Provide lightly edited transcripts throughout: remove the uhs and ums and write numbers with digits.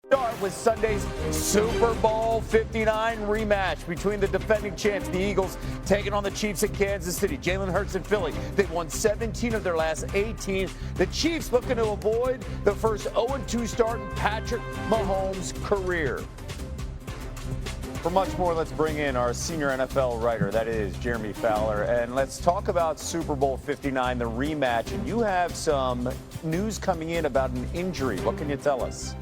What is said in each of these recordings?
Start with Sunday's Super Bowl 59 rematch between the defending champs, the Eagles, taking on the Chiefs in Kansas City. Jalen Hurts in Philly. They've won 17 of their last 18. The Chiefs looking to avoid the first 0-2 start in Patrick Mahomes' career. For much more, let's bring in our senior NFL writer, that is Jeremy Fowler, and let's talk about Super Bowl 59, the rematch. And you have some news coming in about an injury. What can you tell us?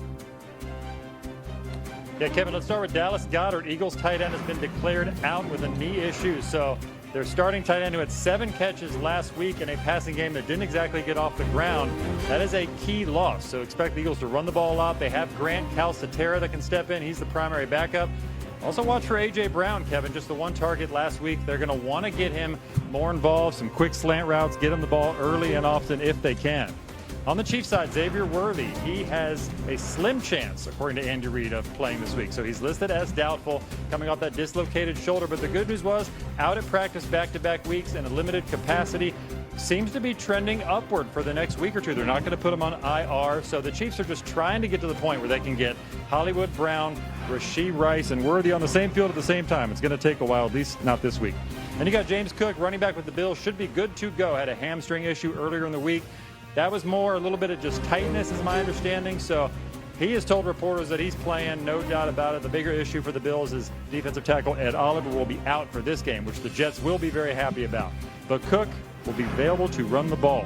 Yeah, Kevin, let's start with Dallas Goedert. Eagles tight end has been declared out with a knee issue. So their starting tight end, who had 7 catches last week in a passing game that didn't exactly get off the ground, that is a key loss. So expect the Eagles to run the ball a lot. They have Grant Calcaterra that can step in. He's the primary backup. Also watch for A.J. Brown, Kevin, just the one target last week. They're going to want to get him more involved, some quick slant routes, get him the ball early and often if they can. On the Chiefs side, Xavier Worthy, he has a slim chance, according to Andy Reid, of playing this week. So he's listed as doubtful, coming off that dislocated shoulder. But the good news was, out at practice back-to-back weeks in a limited capacity, seems to be trending upward for the next week or two. They're not going to put him on IR. So the Chiefs are just trying to get to the point where they can get Hollywood Brown, Rashee Rice, and Worthy on the same field at the same time. It's going to take a while, at least not this week. And you got James Cook, running back with the Bills, should be good to go. Had a hamstring issue earlier in the week. That was more a little bit of just tightness is my understanding. So he has told reporters that he's playing, no doubt about it. The bigger issue for the Bills is defensive tackle Ed Oliver will be out for this game, which the Jets will be very happy about. But Cook will be available to run the ball.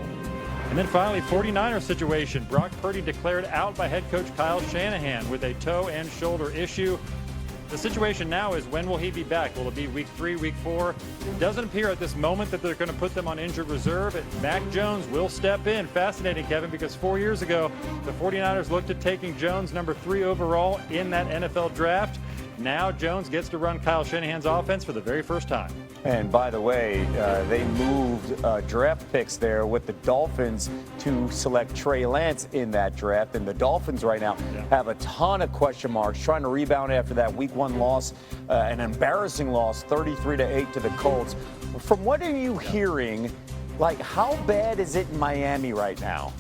And then finally, 49ers situation. Brock Purdy declared out by head coach Kyle Shanahan with a toe and shoulder issue. The situation now is, when will he be back? Will it be week 3, week 4? It doesn't appear at this moment that they're going to put them on injured reserve. Mac Jones will step in. Fascinating, Kevin, because 4 years ago, the 49ers looked at taking Jones number 3 overall in that NFL draft. Now Jones gets to run Kyle Shanahan's offense for the very first time. And by the way, they moved draft picks there with the Dolphins to select Trey Lance in that draft. And the Dolphins right now have a ton of question marks, trying to rebound after that week 1 loss, an embarrassing loss, 33-8 to the Colts. From what are you hearing, like, how bad is it in Miami right now?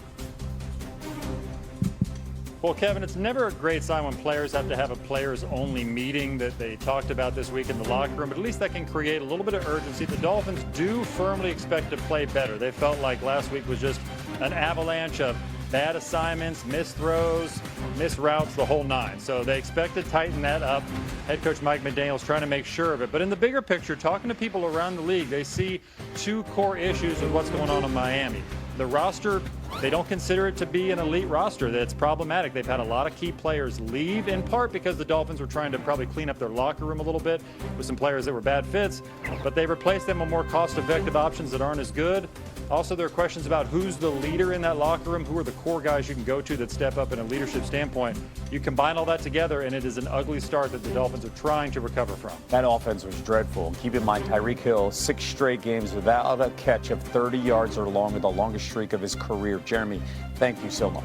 Well, Kevin, it's never a great sign when players have to have a players-only meeting that they talked about this week in the locker room, but at least that can create a little bit of urgency. The Dolphins do firmly expect to play better. They felt like last week was just an avalanche of bad assignments, missed throws, missed routes, the whole 9. So they expect to tighten that up. Head coach Mike McDaniel's trying to make sure of it. But in the bigger picture, talking to people around the league, they see 2 core issues with what's going on in Miami. The roster, they don't consider it to be an elite roster. That's problematic. They've had a lot of key players leave, in part because the Dolphins were trying to probably clean up their locker room a little bit with some players that were bad fits, but they replaced them with more cost-effective options that aren't as good. Also, there are questions about who's the leader in that locker room, who are the core guys you can go to that step up in a leadership standpoint. You combine all that together, and it is an ugly start that the Dolphins are trying to recover from. That offense was dreadful. Keep in mind, Tyreek Hill, 6 straight games without a catch of 30 yards or longer, the longest streak of his career. Jeremy, thank you so much.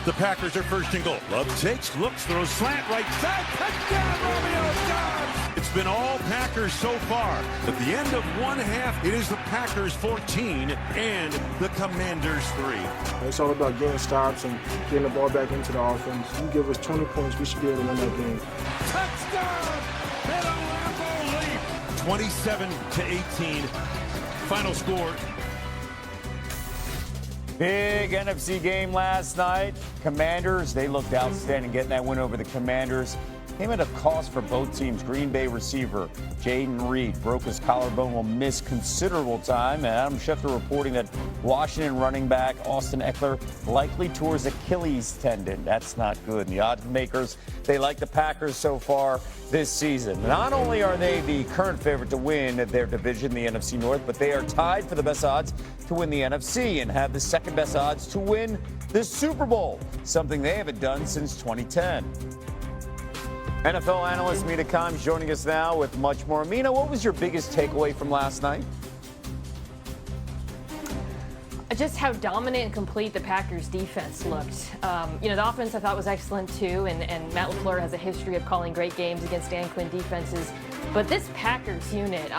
The Packers are first and goal. Love takes, looks, throws slant right side. Touchdown, Romeo Doubs! It's been all Packers so far. At the end of one half, it is the Packers 14 and the Commanders 3. It's all about getting stops and getting the ball back into the offense. You give us 20 points, we should be able to win that game. Touchdown! And a Lambeau leap. 27-18. Final score. Big NFC game last night. Commanders, they looked outstanding getting that win over the Commanders. Came at a cost for both teams. Green Bay receiver Jaden Reed broke his collarbone, will miss considerable time. And Adam Schefter reporting that Washington running back Austin Eckler likely tours Achilles tendon. That's not good. And the odds makers, they like the Packers so far this season. Not only are they the current favorite to win their division, the NFC North, but they are tied for the best odds to win the NFC and have the second best odds to win the Super Bowl, something they haven't done since 2010. NFL analyst Mina Kimes joining us now with much more. Mina, what was your biggest takeaway from last night? just how dominant and complete the Packers defense looked. The offense I thought was excellent too, and Matt LaFleur has a history of calling great games against Dan Quinn defenses. But this Packers unit,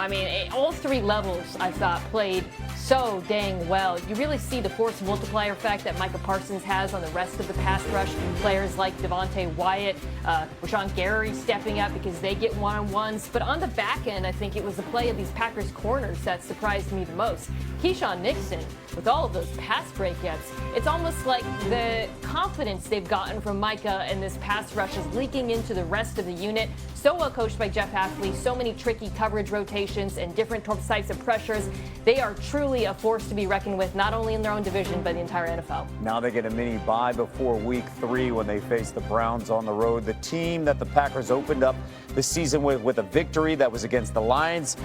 all three levels I thought played so dang well. You really see the force multiplier effect that Micah Parsons has on the rest of the pass rush. Players like Devontae Wyatt, Rashawn Gary stepping up because they get one-on-ones. But on the back end, I think it was the play of these Packers corners that surprised me the most. Keyshawn Nixon, with all of those pass breakups, it's almost like the confidence they've gotten from Micah and this pass rush is leaking into the rest of the unit. So well coached by Jeff Hafley, so many tricky coverage rotations and different types of pressures. They are truly a force to be reckoned with, not only in their own division, but the entire NFL. Now they get a mini bye before week 3 when they face the Browns on the road. The team that the Packers opened up the season with a victory that was against the Lions.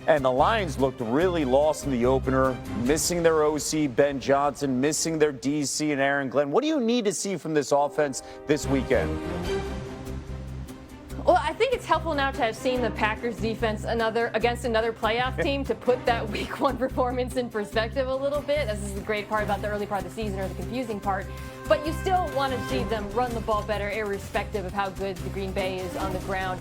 And the Lions looked really lost in the opener, missing their OC, Ben Johnson, missing their DC and Aaron Glenn. What do you need to see from this offense this weekend? Well, I think it's helpful now to have seen the Packers defense against another playoff team to put that week 1 performance in perspective a little bit. This is the great part about the early part of the season, or the confusing part. But you still want to see them run the ball better, irrespective of how good the Green Bay is on the ground.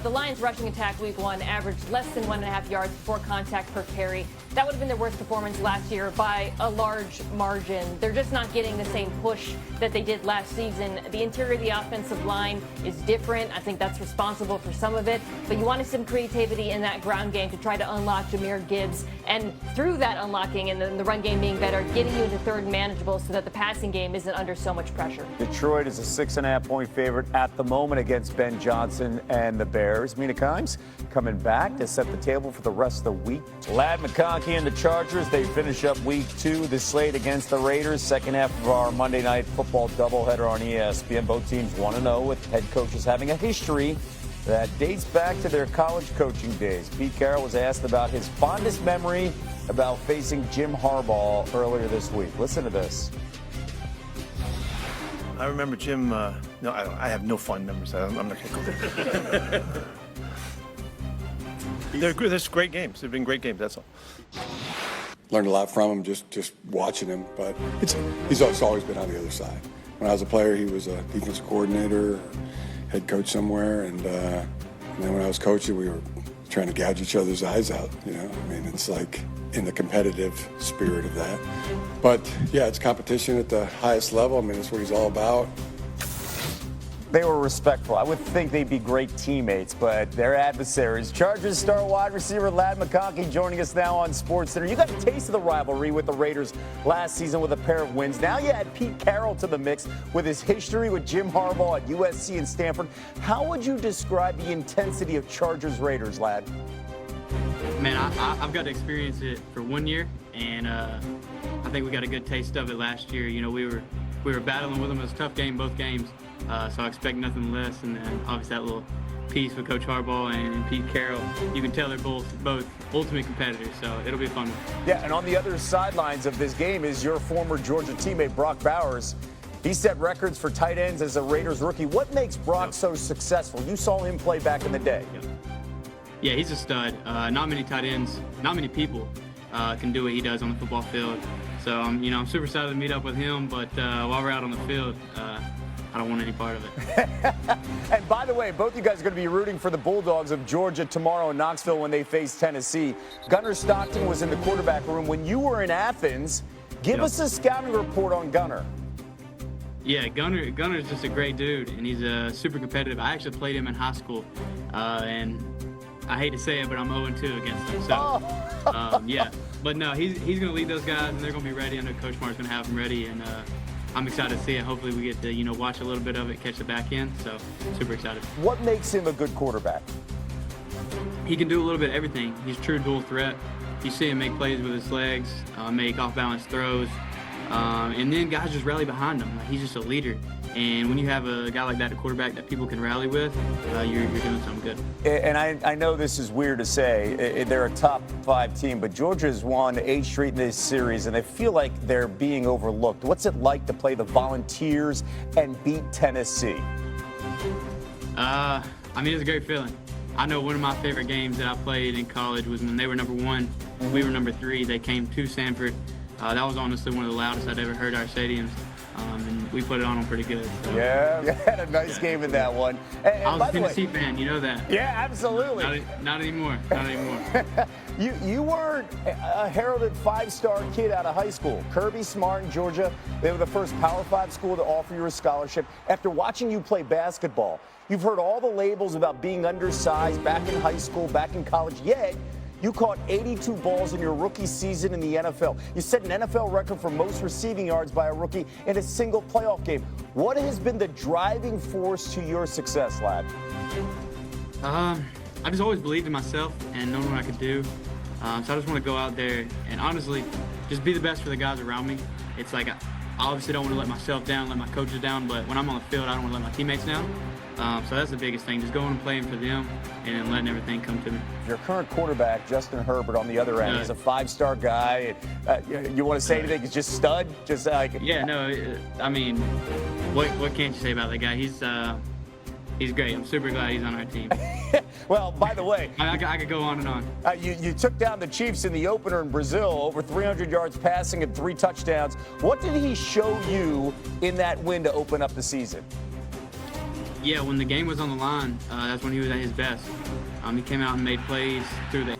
The Lions' rushing attack week 1 averaged less than 1.5 yards before contact per carry. That would have been their worst performance last year by a large margin. They're just not getting the same push that they did last season. The interior of the offensive line is different. I think that's responsible for some of it. But you wanted some creativity in that ground game to try to unlock Jahmyr Gibbs. And through that unlocking and the run game being better, getting you into third and manageable so that the passing game isn't under so much pressure. Detroit is a 6.5-point favorite at the moment against Ben Johnson and the Bears. Mina Kimes coming back to set the table for the rest of the week. Ladd McConkey and the Chargers, they finish up week 2. The slate against the Raiders. Second half of our Monday Night Football doubleheader on ESPN. Both teams 1-0 with head coaches having a history that dates back to their college coaching days. Pete Carroll was asked about his fondest memory about facing Jim Harbaugh earlier this week. Listen to this. I remember Jim. No, I have no fond memories. I'm not going to go there. They're great games. They've been great games. That's all. Learned a lot from him just watching him, but he's always been on the other side. When I was a player, he was a defensive coordinator, head coach somewhere, and then when I was coaching, we were trying to gouge each other's eyes out. It's like in the competitive spirit of that. But yeah, it's competition at the highest level. That's what he's all about. They were respectful. I would think they'd be great teammates, but they're adversaries. Chargers star wide receiver Ladd McConkey joining us now on SportsCenter. You got a taste of the rivalry with the Raiders last season with a pair of wins. Now you add Pete Carroll to the mix with his history with Jim Harbaugh at USC and Stanford. How would you describe the intensity of Chargers-Raiders, Ladd? Man, I've got to experience it for 1 year, and I think we got a good taste of it last year. We were battling with them. It was a tough game, both games, so I expect nothing less. And then obviously that little piece with Coach Harbaugh and Pete Carroll, you can tell they're both ultimate competitors, so it'll be a fun one. Yeah, and on the other sidelines of this game is your former Georgia teammate Brock Bowers. He set records for tight ends as a Raiders rookie. What makes Brock so successful? You saw him play back in the day. Yeah, he's a stud. Not many tight ends, not many people can do what he does on the football field. So, I'm super excited to meet up with him, but while we're out on the field, I don't want any part of it. And by the way, both you guys are going to be rooting for the Bulldogs of Georgia tomorrow in Knoxville when they face Tennessee. Gunnar Stockton was in the quarterback room. When you were in Athens, give us a scouting report on Gunnar. Yeah, Gunner's just a great dude, and he's super competitive. I actually played him in high school, and I hate to say it, but I'm 0-2 against him. So, yeah. But no, he's going to lead those guys, and they're going to be ready. I know Coach Mark's going to have them ready, and I'm excited to see it. Hopefully we get to, watch a little bit of it, catch the back end. So, super excited. What makes him a good quarterback? He can do a little bit of everything. He's true dual threat. You see him make plays with his legs, make off-balance throws, and then guys just rally behind him. He's just a leader. And when you have a guy like that, a quarterback that people can rally with, you're doing something good. And I know this is weird to say. They're a top 5 team, but Georgia has won 8 straight in this series, and they feel like they're being overlooked. What's it like to play the Volunteers and beat Tennessee? It's a great feeling. I know one of my favorite games that I played in college was when they were number 1, we were number 3. They came to Sanford. That was honestly one of the loudest I'd ever heard our stadiums. And we put it on them pretty good. So. Yeah, we had a nice game in that one. And I was by a the way, Tennessee fan, you know that. yeah, absolutely. Not anymore. Not anymore. You weren't a heralded 5-star kid out of high school. Kirby Smart in Georgia, they were the first Power 5 school to offer you a scholarship. After watching you play basketball, you've heard all the labels about being undersized back in high school, back in college, yet you caught 82 balls in your rookie season in the NFL. You set an NFL record for most receiving yards by a rookie in a single playoff game. What has been the driving force to your success, lad? I just always believed in myself and knowing what I could do. So I just want to go out there and honestly just be the best for the guys around me. It's like I obviously don't want to let myself down, let my coaches down, but when I'm on the field, I don't want to let my teammates down. So that's the biggest thing, just going and playing for them and letting everything come to me. Your current quarterback, Justin Herbert, on the other end, he's a 5-star guy. You want to say anything? He's just stud? Just like Yeah, no, I mean, what can't you say about that guy? He's great. I'm super glad he's on our team. Well, by the way, I could go on and on. You took down the Chiefs in the opener in Brazil, over 300 yards passing and 3 touchdowns. What did he show you in that win to open up the season? Yeah, when the game was on the line, that's when he was at his best. He came out and made plays through the